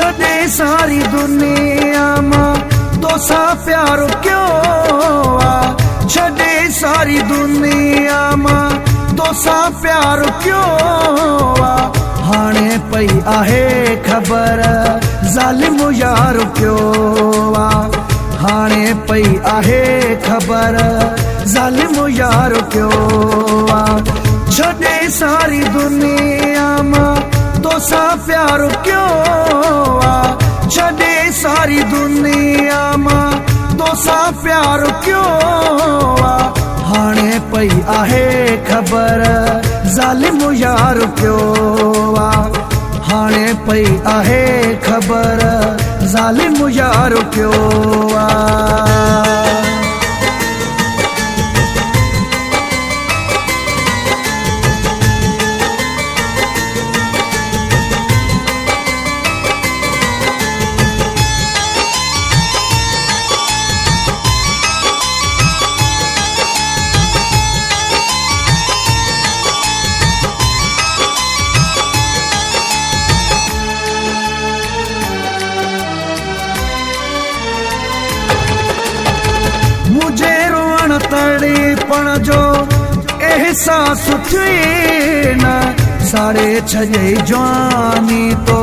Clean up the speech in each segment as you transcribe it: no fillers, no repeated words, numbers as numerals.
छॾे सारी दुनिया मां तोसां प्यार क्यों आ, छॾे सारी दुनिया मां तोसां प्यार क्यों आ। हाणे पई आहे ख़बर ज़ालिम यार क्यों आ, हाणे पई आहे ख़बर ज़ालिम यार क्यों आ। छॾे सारी दुनिया मां तोसां प्यार क्यों आ, छॾे सारी दुनिया मां तोसां प्यार क्यों आ। हाणे पई आहे ख़बर ज़ालिम यार क्यों आ, हाणे पई आहे ख़बर ज़ालिम यार क्यों आ। मुझे रोअण तड़पण जो एहसास थिए न, साढ़े छजे जवानी तो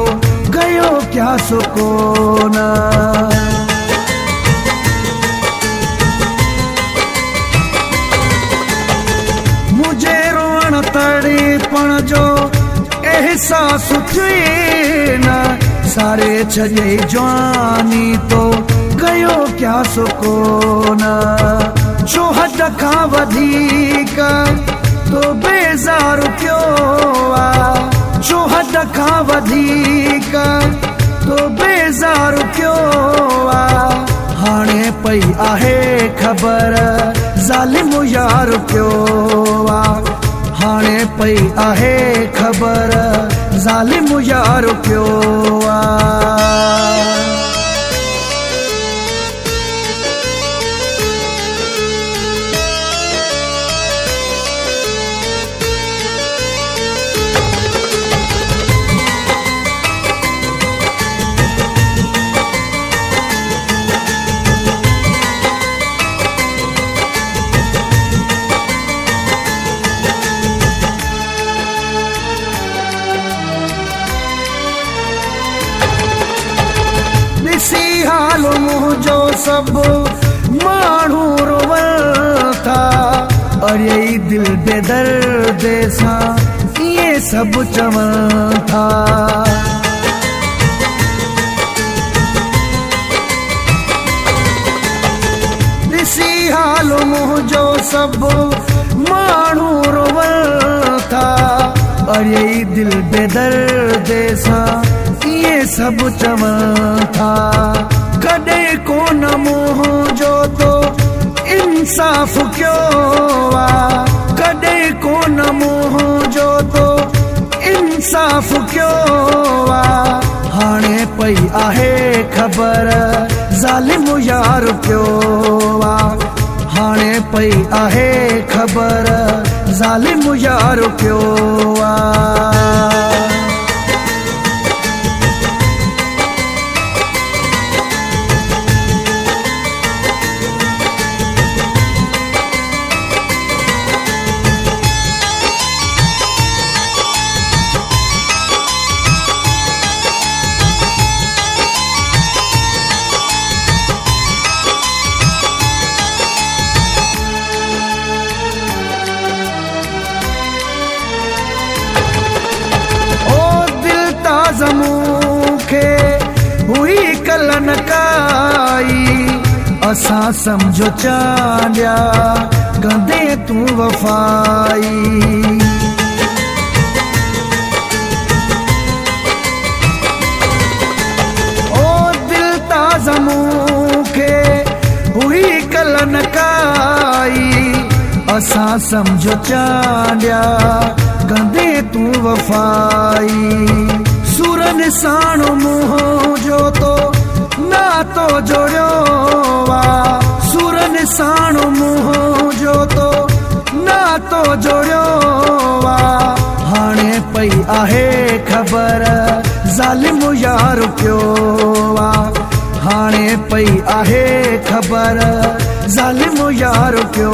गयो क्या सुकून। मुझे रोअण तड़पण जो एहसास थिए न, साढ़े छजे जवानी तो गयो क्या सुकून। छो हद खां वधीक तो बेज़ार क्यों आ, छो हद खां वधीक तो बेज़ार क्यों आ। हाणे पई आहे ख़बर ज़ालिम यार क्यों आ, हाणे पई आहे ख़बर ज़ालिम यार क्यों आ। ॾिसी हाल मुंहिंजो सभु माण्हू रोवनि था, अरे दिल बेदर्द सां इहे सभु चवनि था। ॾिसी हाल मुंहिंजो सभु माण्हू रोवनि था, अरे दिल बेदर्द सां इहे सभु चवनि था। कॾहिं कोन मुंहिंजो तो इंसाफ़ क्यों आ, कॾहिं कोन मुंहिंजो तो इंसाफ़ क्यों आ। हाणे पई आहे ख़बर ज़ालिम यार क्यों आ, हाणे पई आहे ख़बर ज़ालिम यार क्यों आ। मूंखे हुई कलन काई, असां सम्झो चांडिया कंदे तूं वफ़ाई। ओ दिल ताज़ा मूंखे हुई कलन काई, असां सम्झो चांडिया कंदे तूं वफ़ाई। सुरन साण मुंहिंजो तो नातो जोड़ियो आ, सुरन साण मुंहिंजो तो नातो जोड़ियो आ। हाणे पई आहे ख़बर ज़ालिम यार पियो आहे हाणे पई आहे ख़बर ज़ालिम यार पियो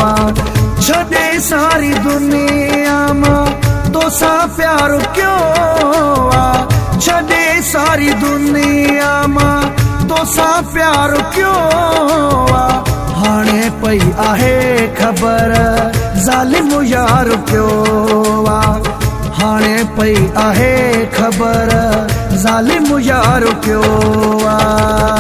आहे छॾे सारी दुनिया मां तोसां प्यार कयो आहे छॾे सारी दुनिया मां तोसां प्यार कयो आहे हाणे पई आहे ख़बर ज़ालिम यार पियो आहे हाणे पई आहे ख़बर ज़ालिम यार पियो आहे।